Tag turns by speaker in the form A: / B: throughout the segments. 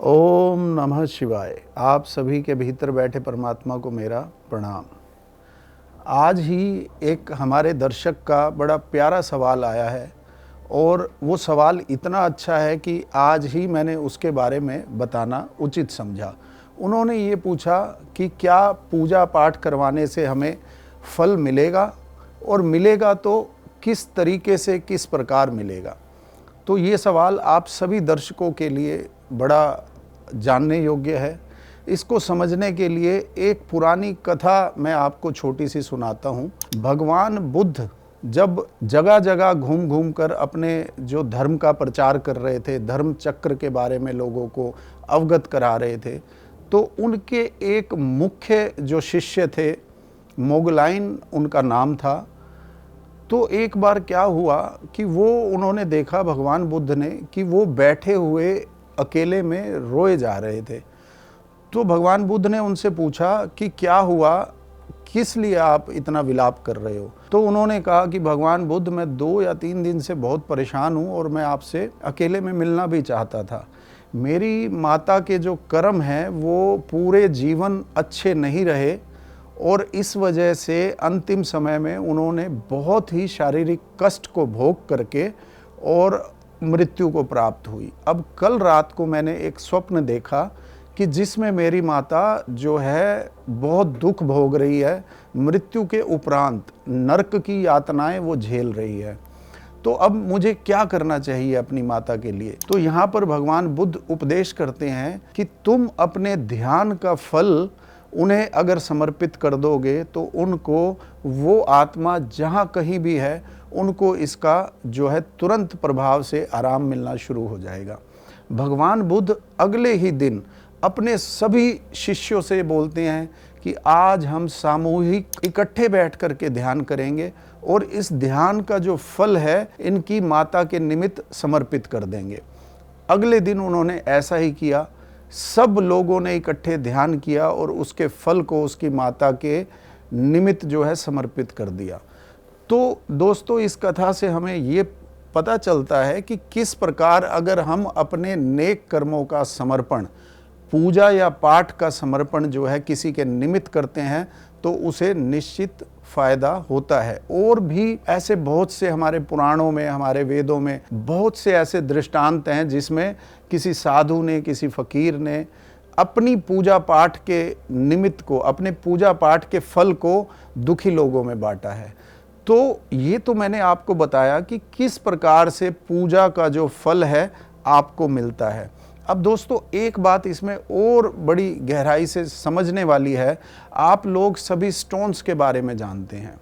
A: ओम नमः शिवाय। आप सभी के भीतर बैठे परमात्मा को मेरा प्रणाम। आज ही एक हमारे दर्शक का बड़ा प्यारा सवाल आया है और वो सवाल इतना अच्छा है कि आज ही मैंने उसके बारे में बताना उचित समझा। उन्होंने ये पूछा कि क्या पूजा पाठ करवाने से हमें फल मिलेगा और मिलेगा तो किस तरीके से, किस प्रकार मिलेगा। तो ये सवाल आप सभी दर्शकों के लिए बड़ा जानने योग्य है। इसको समझने के लिए एक पुरानी कथा मैं आपको छोटी सी सुनाता हूँ। भगवान बुद्ध जब जगह जगह घूम घूम कर अपने जो धर्म का प्रचार कर रहे थे, धर्म चक्र के बारे में लोगों को अवगत करा रहे थे, तो उनके एक मुख्य जो शिष्य थे, मोगलाइन उनका नाम था। तो एक बार क्या हुआ कि उन्होंने देखा भगवान बुद्ध ने कि वो बैठे हुए अकेले में रोए जा रहे थे। तो भगवान बुद्ध ने उनसे पूछा कि क्या हुआ, किस लिए आप इतना विलाप कर रहे हो। तो उन्होंने कहा कि भगवान बुद्ध, मैं 2 या 3 दिन से बहुत परेशान हूँ और मैं आपसे अकेले में मिलना भी चाहता था। मेरी माता के जो कर्म हैं वो पूरे जीवन अच्छे नहीं रहे और इस वजह से अंतिम समय में उन्होंने बहुत ही शारीरिक कष्ट को भोग करके और मृत्यु को प्राप्त हुई। अब कल रात को मैंने एक स्वप्न देखा कि जिसमें मेरी माता जो है बहुत दुख भोग रही है, मृत्यु के उपरांत नरक की यातनाएं वो झेल रही है। तो अब मुझे क्या करना चाहिए अपनी माता के लिए। तो यहाँ पर भगवान बुद्ध उपदेश करते हैं कि तुम अपने ध्यान का फल उन्हें अगर समर्पित कर दोगे तो उनको वो आत्मा जहाँ कहीं भी है, उनको इसका जो है तुरंत प्रभाव से आराम मिलना शुरू हो जाएगा। भगवान बुद्ध अगले ही दिन अपने सभी शिष्यों से बोलते हैं कि आज हम सामूहिक इकट्ठे बैठ कर के ध्यान करेंगे और इस ध्यान का जो फल है इनकी माता के निमित्त समर्पित कर देंगे। अगले दिन उन्होंने ऐसा ही किया। सब लोगों ने इकट्ठे ध्यान किया और उसके फल को उसकी माता के निमित्त जो है समर्पित कर दिया। तो दोस्तों, इस कथा से हमें ये पता चलता है कि किस प्रकार अगर हम अपने नेक कर्मों का समर्पण, पूजा या पाठ का समर्पण जो है किसी के निमित्त करते हैं तो उसे निश्चित फायदा होता है। और भी ऐसे बहुत से हमारे पुराणों में, हमारे वेदों में बहुत से ऐसे दृष्टांत हैं जिसमें किसी साधु ने, किसी फकीर ने अपनी पूजा पाठ के निमित्त को, अपने पूजा पाठ के फल को दुखी लोगों में बांटा है। तो ये तो मैंने आपको बताया कि किस प्रकार से पूजा का जो फल है आपको मिलता है। अब दोस्तों, एक बात इसमें और बड़ी गहराई से समझने वाली है। आप लोग सभी स्टोन्स के बारे में जानते हैं।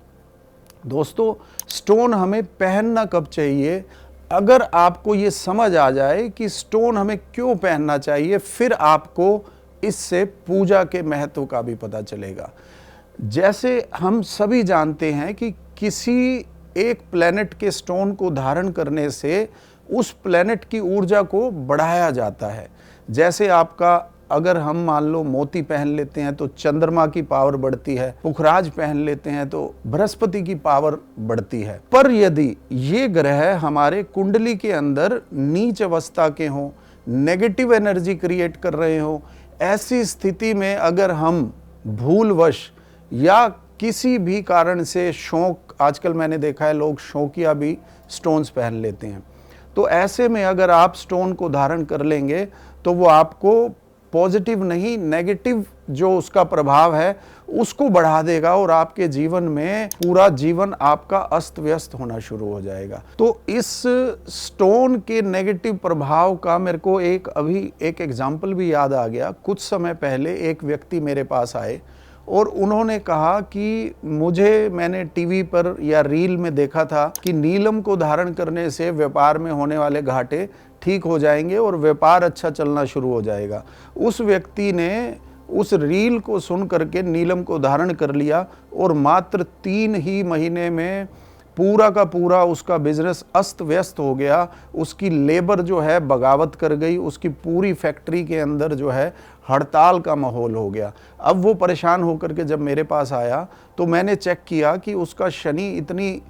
A: दोस्तों, स्टोन हमें पहनना कब चाहिए, अगर आपको ये समझ आ जाए कि स्टोन हमें क्यों पहनना चाहिए, फिर आपको इससे पूजा के महत्व का भी पता चलेगा। जैसे हम सभी जानते हैं कि किसी एक प्लेनेट के स्टोन को धारण करने से उस प्लेनेट की ऊर्जा को बढ़ाया जाता है। जैसे आपका अगर हम मान लो मोती पहन लेते हैं तो चंद्रमा की पावर बढ़ती है, पुखराज पहन लेते हैं तो बृहस्पति की पावर बढ़ती है। पर यदि ये ग्रह हमारे कुंडली के अंदर नीच अवस्था के हों, नेगेटिव एनर्जी क्रिएट कर रहे हों, ऐसी स्थिति में अगर हम भूलवश या किसी भी कारण से शौक, आजकल मैंने देखा है लोग शौकिया भी स्टोन्स पहन लेते हैं, तो ऐसे में अगर आप स्टोन को धारण कर लेंगे तो वो आपको पॉजिटिव नहीं, नेगेटिव जो उसका प्रभाव है उसको बढ़ा देगा और आपके जीवन में पूरा जीवन आपका अस्त व्यस्त होना शुरू हो जाएगा। तो इस स्टोन के नेगेटिव प्रभाव का मेरे को अभी एक एग्जाम्पल भी याद आ गया। कुछ समय पहले एक व्यक्ति मेरे पास आए और उन्होंने कहा कि मैंने टीवी पर या रील में देखा था कि नीलम को धारण करने से व्यापार में होने वाले घाटे ठीक हो जाएंगे और व्यापार अच्छा चलना शुरू हो जाएगा। उस व्यक्ति ने उस रील को सुन करके नीलम को धारण कर लिया और मात्र 3 ही महीने में पूरा का पूरा उसका बिजनेस अस्त व्यस्त हो गया। उसकी लेबर जो है बगावत कर गई, उसकी पूरी फैक्ट्री के अंदर जो है हड़ताल का माहौल हो गया। अब वो परेशान होकर के जब मेरे पास आया तो मैंने चेक किया कि उसका शनि इतनी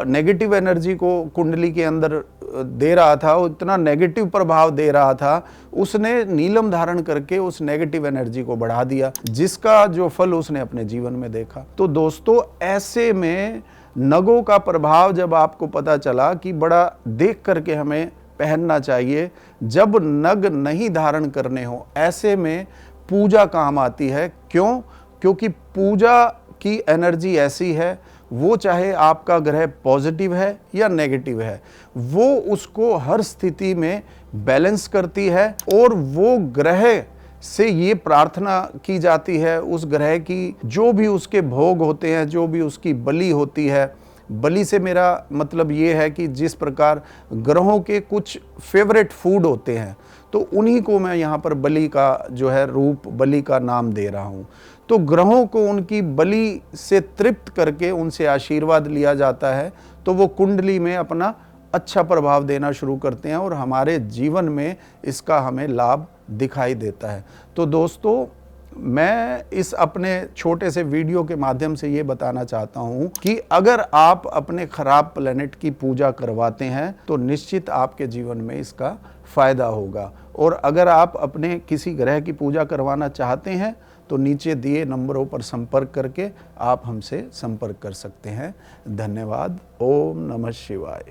A: नेगेटिव एनर्जी को कुंडली के अंदर दे रहा था, इतना नेगेटिव प्रभाव दे रहा था, उसने नीलम धारण करके उस नेगेटिव एनर्जी को बढ़ा दिया, जिसका जो फल उसने अपने जीवन में देखा। तो दोस्तों, ऐसे में नगों का प्रभाव जब आपको पता चला कि बड़ा देख करके हमें पहनना चाहिए, जब नग नहीं धारण करने हो, ऐसे में पूजा काम आती है। क्यों? क्योंकि पूजा की एनर्जी ऐसी है, वो चाहे आपका ग्रह पॉजिटिव है या नेगेटिव है, वो उसको हर स्थिति में बैलेंस करती है। और वो ग्रह से ये प्रार्थना की जाती है, उस ग्रह की जो भी उसके भोग होते हैं, जो भी उसकी बलि होती है, बलि से मेरा मतलब ये है कि जिस प्रकार ग्रहों के कुछ फेवरेट फूड होते हैं, तो उन्हीं को मैं यहाँ पर बलि का जो है रूप, बलि का नाम दे रहा हूँ। तो ग्रहों को उनकी बलि से तृप्त करके उनसे आशीर्वाद लिया जाता है, तो वो कुंडली में अपना अच्छा प्रभाव देना शुरू करते हैं और हमारे जीवन में इसका हमें लाभ दिखाई देता है। तो दोस्तों, मैं इस अपने छोटे से वीडियो के माध्यम से ये बताना चाहता हूँ कि अगर आप अपने खराब प्लेनेट की पूजा करवाते हैं तो निश्चित आपके जीवन में इसका फायदा होगा। और अगर आप अपने किसी ग्रह की पूजा करवाना चाहते हैं तो नीचे दिए नंबरों पर संपर्क करके आप हमसे संपर्क कर सकते हैं। धन्यवाद। ओम नमः शिवाय।